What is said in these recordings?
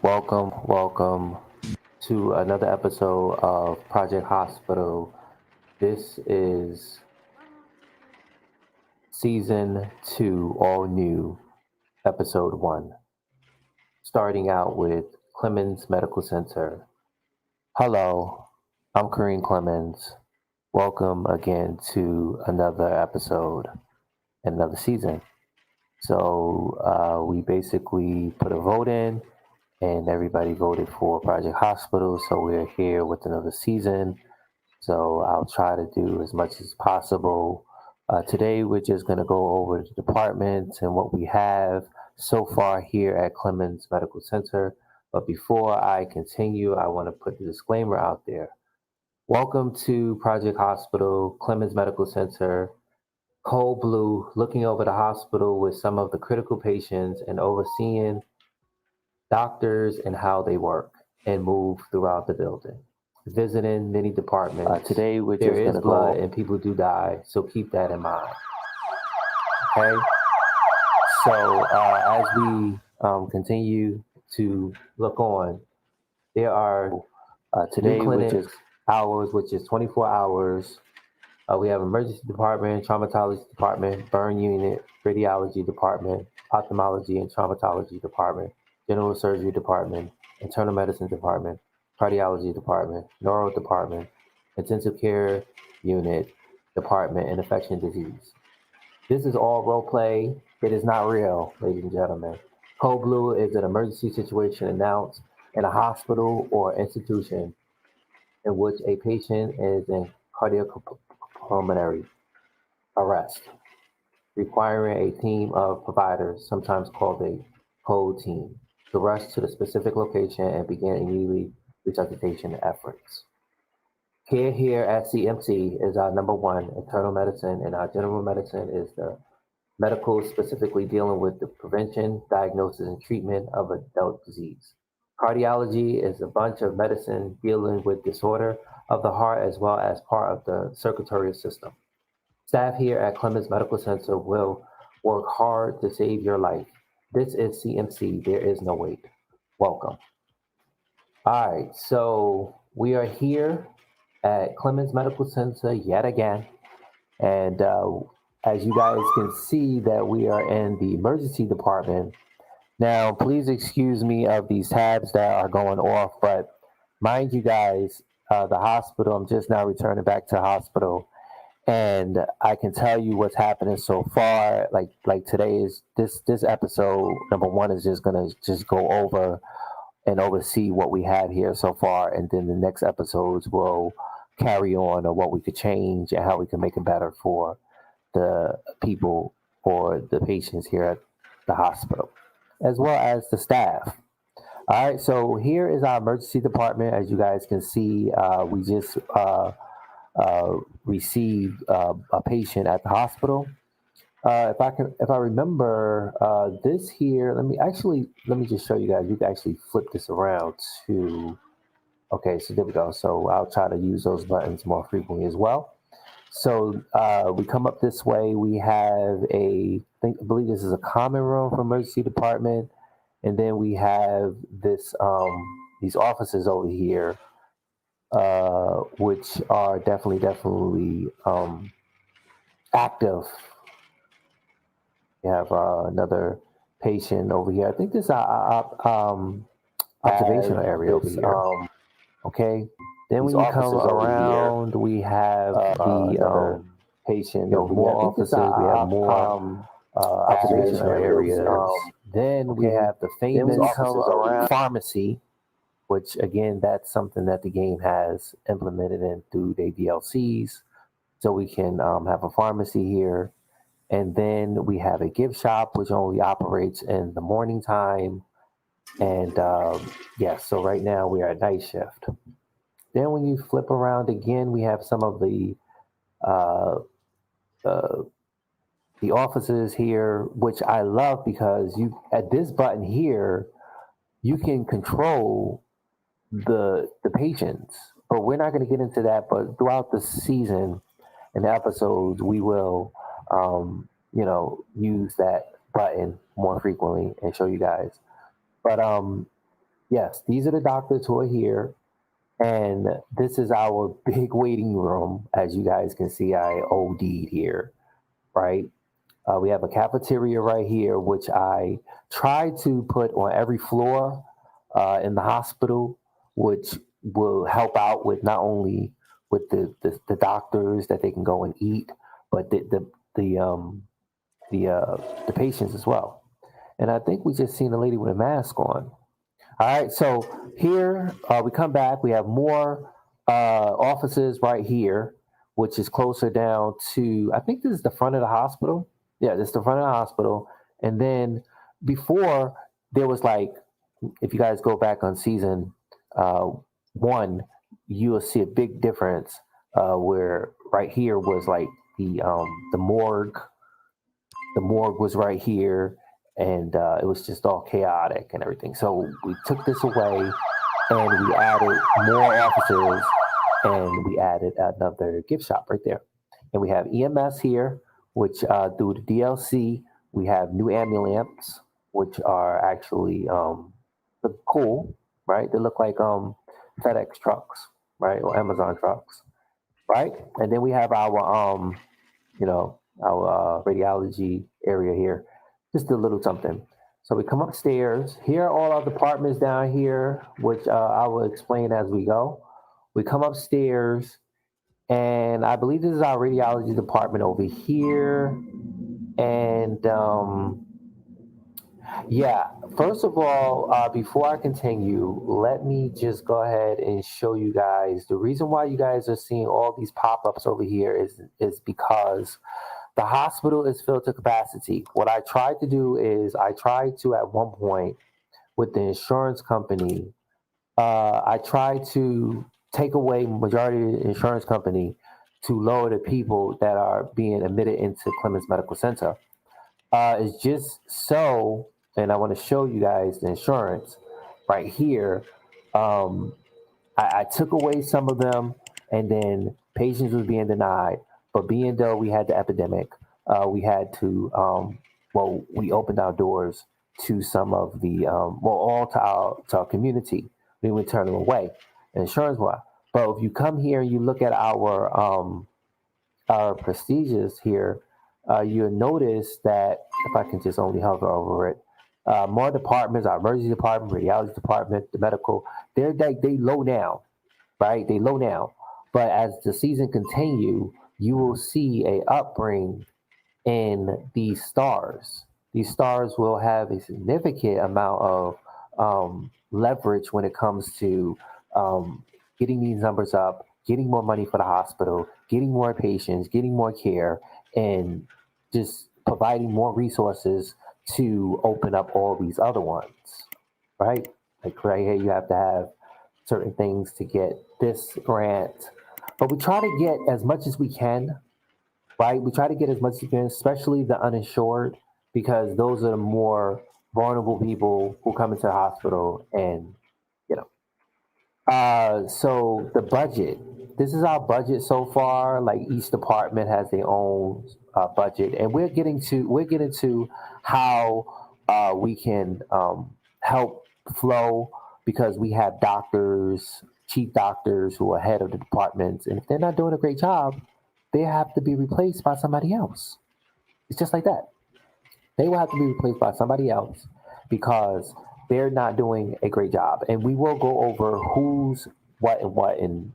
welcome to another episode of Project Hospital. This is season 2, all new, episode 1, starting out with Clemens Medical Center. Hello, I'm Kareem Clemens. Welcome again to another episode, another season. So we basically put a vote in and everybody voted for Project Hospital. So we're here with another season. So I'll try to do as much as possible. Today, we're just going to go over the departments and what we have so far here at Clemens Medical Center. But before I continue, I want to put the disclaimer out there. Welcome to Project Hospital, Clemens Medical Center, Cold Blue, looking over the hospital with some of the critical patients and overseeing doctors and how they work and move throughout the building. Visiting many departments. Today, we're just going to blood and people do die, so keep that in mind. Okay? So, as we continue to look on, there are today, which is hours, which is 24 hours. We have emergency department, traumatology department, burn unit, radiology department, ophthalmology and traumatology department, general surgery department, internal medicine department, cardiology department, neuro department, intensive care unit department, and infection disease. This is all role play. It is not real, ladies and gentlemen. Code Blue is an emergency situation announced in a hospital or institution in which a patient is in cardiopulmonary arrest, requiring a team of providers, sometimes called a code team, to rush to the specific location and begin immediately resuscitation efforts. Care here at CMC is our number one internal medicine, and our general medicine is the medical specifically dealing with the prevention, diagnosis, and treatment of adult disease. Cardiology is a bunch of medicine dealing with disorder of the heart as well as part of the circulatory system. Staff here at Clemens Medical Center will work hard to save your life. This is CMC. There is no wait. Welcome. All right, so we are here at Clemens Medical Center yet again. And as you guys can see that we are in the emergency department. Now, please excuse me of these tabs that are going off, but mind you guys, the hospital, I'm just now returning back to the hospital, and I can tell you what's happening so far. Like today is this episode, number one, is just gonna just go over and oversee what we have here so far, and then the next episodes will carry on on what we could change and how we can make it better for the people or the patients here at the hospital, as well as the staff. All right, so here is our emergency department. As you guys can see, we just received a patient at the hospital. If I remember this here, let me just show you guys. You can actually flip this around to. Okay, so there we go. So I'll try to use those buttons more frequently as well. So we come up this way. We have I believe this is a common room for emergency department, and then we have these offices over here, which are definitely active. We have another patient over here. I think this is our observational area over here. Okay. Then when you come around, we have the patient. More offices. We have more observational areas. Then we have the famous pharmacy, which again, that's something that the game has implemented in through their DLCs. So we can have a pharmacy here. And then we have a gift shop, which only operates in the morning time. And so right now we are at night shift. Then when you flip around again, we have some of the offices here, which I love because you at this button here, you can control the patients. But we're not going to get into that. But throughout the season and the episodes, we will use that button more frequently and show you guys. But Yes, these are the doctors who are here. And this is our big waiting room. As you guys can see, I OD'd here, right? We have a cafeteria right here, which I try to put on every floor in the hospital, which will help out with not only with the doctors that they can go and eat, but the patients as well. And I think we just seen a lady with a mask on. All right, so here we come back. We have more offices right here, which is closer down to, I think this is the front of the hospital. Yeah, this is the front of the hospital. And then before, there was like, if you guys go back on season uh, one, you will see a big difference where right here was like the morgue. The morgue was right here, and it was just all chaotic and everything. So we took this away, and we added more offices, and we added another gift shop right there. And we have EMS here, which through the DLC, we have new ambulance, which are actually look cool, right? They look like FedEx trucks, right, or Amazon trucks, right? And then we have our radiology area here, just a little something. So we come upstairs. Here are all our departments down here, which I will explain as we go. We come upstairs, and I believe this is our radiology department over here. And yeah, first of all, before I continue, let me just go ahead and show you guys the reason why you guys are seeing all these pop ups over here is because the hospital is filled to capacity. What I tried to do is I tried to at one point with the insurance company, I tried to take away majority of the insurance company to lower the people that are being admitted into Clemens Medical Center. It's just so, and I want to show you guys the insurance right here. Um, I took away some of them, and then patients was being denied. But being though we had the epidemic, we had to we opened our doors to some of the all to our community. We would turn them away, insurance wise. But if you come here and you look at our prestigious here, you'll notice that if I can just only hover over it, more departments, our emergency department, radiology department, the medical, they low down, right? They low down. But as the season continue, you will see a upbring in these stars. These stars will have a significant amount of leverage when it comes to getting these numbers up, getting more money for the hospital, getting more patients, getting more care, and just providing more resources to open up all these other ones, right? Like right here, you have to have certain things to get this grant. But we try to get as much as we can, right? We try to get as much as we can, especially the uninsured, because those are the more vulnerable people who come into the hospital and, you know. So the budget. This is our budget so far. Like each department has their own budget, and we're getting to how we can help flow because we have doctors, chief doctors who are head of the departments, and if they're not doing a great job, they have to be replaced by somebody else. It's just like that. They will have to be replaced by somebody else because they're not doing a great job. And we will go over who's what, and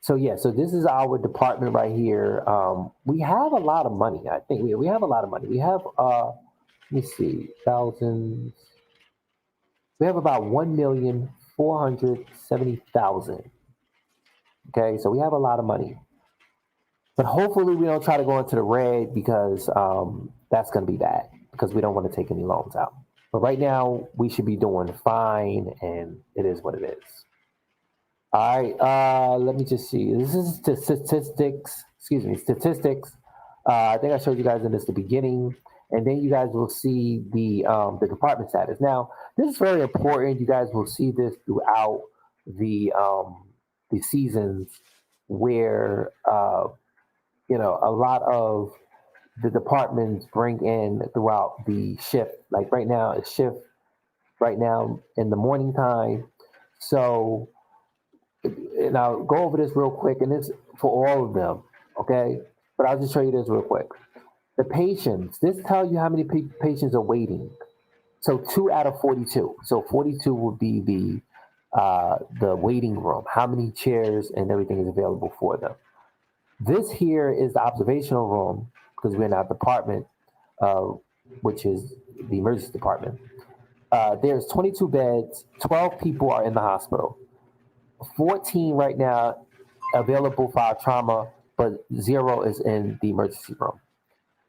So yeah, so this is our department right here. We have a lot of money. I think we have a lot of money. We have let me see, thousands. We have about 1,470,000. Okay, so we have a lot of money. But hopefully we don't try to go into the red because that's going to be bad because we don't want to take any loans out. But right now we should be doing fine, and it is what it is. All right, let me just see. This is statistics. Excuse me, statistics. I think I showed you guys in this the beginning, and then you guys will see the department status. Now, this is very important. You guys will see this throughout the seasons where a lot of the departments bring in throughout the shift. Like right now, it's shift right now in the morning time. So, and I'll go over this real quick, and it's for all of them, okay? But I'll just show you this real quick. The patients, this tells you how many patients are waiting. So 2 out of 42. So 42 would be the waiting room. How many chairs and everything is available for them. This here is the observational room because we're in our department, uh, which is the emergency department. There's 22 beds. 12 people are in the hospital. 14 right now available for our trauma, but 0 is in the emergency room.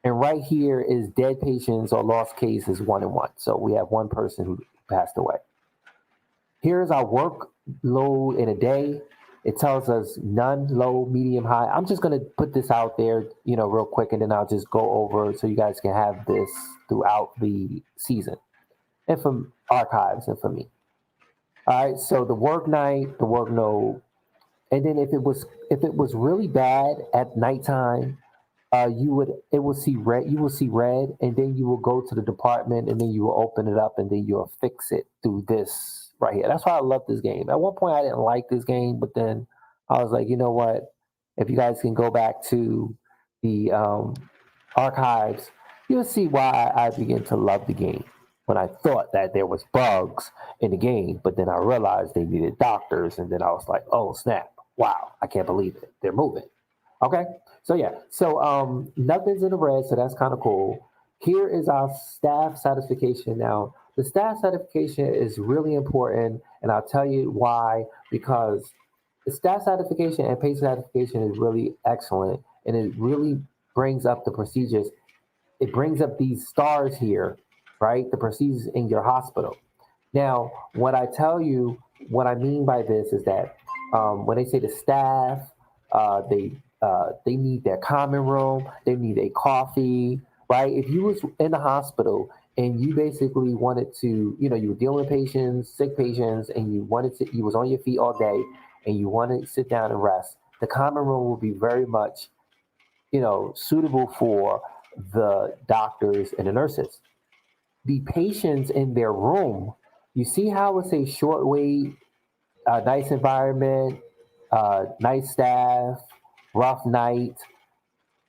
And right here is dead patients or lost cases 1 and 1. So we have one person who passed away. Here's our workload in a day. It tells us none, low, medium, high. I'm just going to put this out there, real quick, and then I'll just go over so you guys can have this throughout the season and from archives and for me. All right, so the work night, the work node, and then if it was really bad at nighttime, it will see red. You will see red, and then you will go to the department, and then you will open it up, and then you'll fix it through this right here. That's why I love this game. At one point, I didn't like this game, but then I was like, you know what? If you guys can go back to the archives, you'll see why I began to love the game. When I thought that there was bugs in the game, but then I realized they needed doctors, and then I was like, oh snap! Wow, I can't believe it. They're moving. Okay, so yeah, so nothing's in the red, so that's kind of cool. Here is our staff certification. Now, the staff certification is really important, and I'll tell you why. Because the staff certification and patient certification is really excellent, and it really brings up the procedures. It brings up these stars here, right? The procedures in your hospital. Now, what I tell you, what I mean by this is that when they say the staff, they need their common room, they need a coffee, right? If you was in the hospital and you basically wanted to, you were dealing with patients, sick patients, and you was on your feet all day, and you wanted to sit down and rest, the common room will be very much, suitable for the doctors and the nurses. The patients in their room, you see how it's a short wait, nice environment, nice staff, rough night,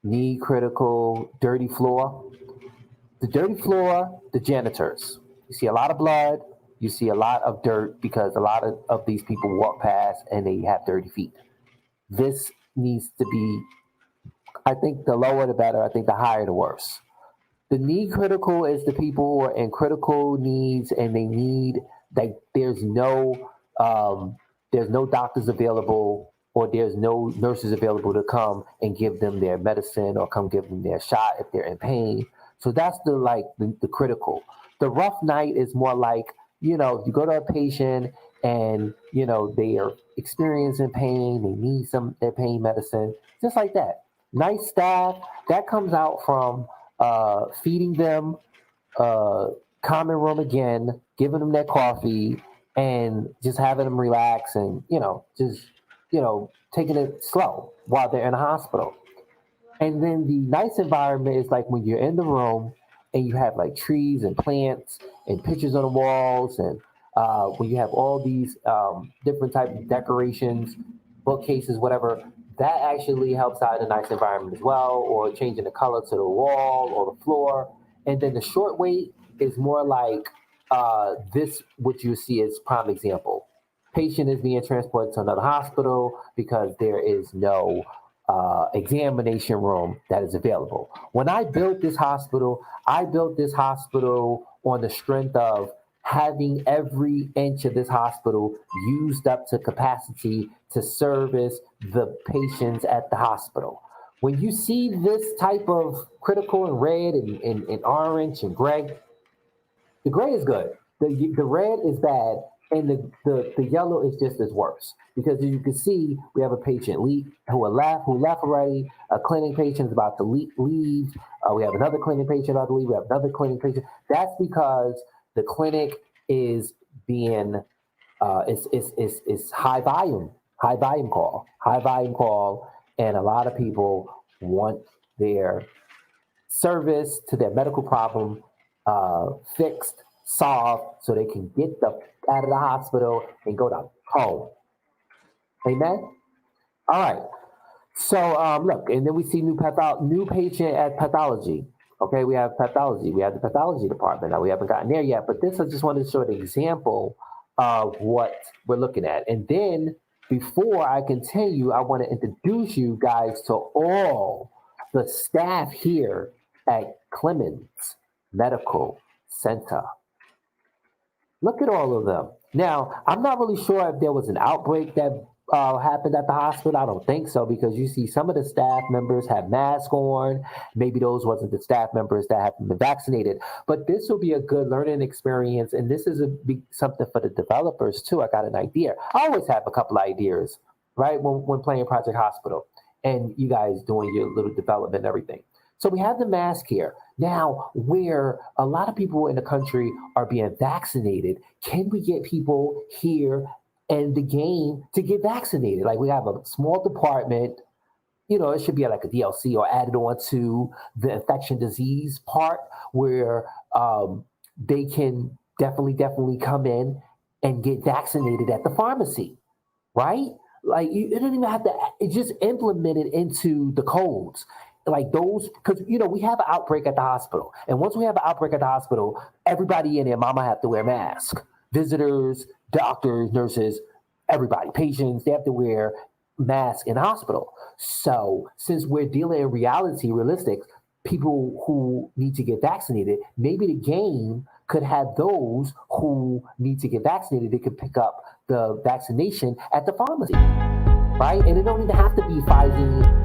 need critical, dirty floor. The dirty floor, the janitors. You see a lot of blood, you see a lot of dirt because a lot of these people walk past and they have dirty feet. This needs to be, I think the lower the better, I think the higher the worse. The need critical is the people who are in critical needs and they need like um, there's no doctors available or there's no nurses available to come and give them their medicine or come give them their shot if they're in pain. So that's the critical. The rough night is more like, if you go to a patient and they are experiencing pain, they need some their pain medicine, just like that. Nice staff that comes out from feeding them, uh, common room again, giving them their coffee, and just having them relax and just taking it slow while they're in the hospital. And then the nice environment is like when you're in the room and you have like trees and plants and pictures on the walls and when you have all these different type of decorations, bookcases, whatever, that actually helps out in a nice environment as well, or changing the color to the wall or the floor. And then the short wait is more like this, what you see is prime example. Patient is being transported to another hospital because there is no examination room that is available. When I built this hospital on the strength of having every inch of this hospital used up to capacity to service the patients at the hospital. When you see this type of critical and red and orange and gray, the gray is good. The red is bad, and the yellow is just as worse. Because as you can see, we have a patient who left already. A clinic patient is about to leave. We have another clinic patient about to leave. We have another clinic patient. That's because the clinic is being it's high volume call, and a lot of people want their service to their medical problem fixed solved so they can get out of the hospital and go to home. Amen? All right. So look, and then we see new patient at pathology. Okay, we have pathology. We have the pathology department. Now we haven't gotten there yet, but this I just wanted to show an example of what we're looking at. And then before I continue, I want to introduce you guys to all the staff here at Clemens Medical Center. Look at all of them. Now, I'm not really sure if there was an outbreak that happened at the hospital. I don't think so, because you see some of the staff members have masks on. Maybe those wasn't the staff members that haven't been vaccinated. But this will be a good learning experience, and this is something for the developers too. I got an idea. I always have a couple ideas, right, when playing Project Hospital, and you guys doing your little development and everything. So we have the mask here. Now, where a lot of people in the country are being vaccinated, can we get people here in the game to get vaccinated? Like, we have a small department, it should be like a DLC or added on to the infection disease part, where they can definitely come in and get vaccinated at the pharmacy, right? Like, you don't even have to, it's just implemented into the codes. Like those, because we have an outbreak at the hospital, and once we have an outbreak at the hospital, everybody in there, mama, have to wear masks. Visitors, doctors, nurses, everybody, patients, they have to wear masks in the hospital. So since we're dealing in realistic, people who need to get vaccinated, maybe the game could have those who need to get vaccinated. They could pick up the vaccination at the pharmacy, right? And it don't even have to be Pfizer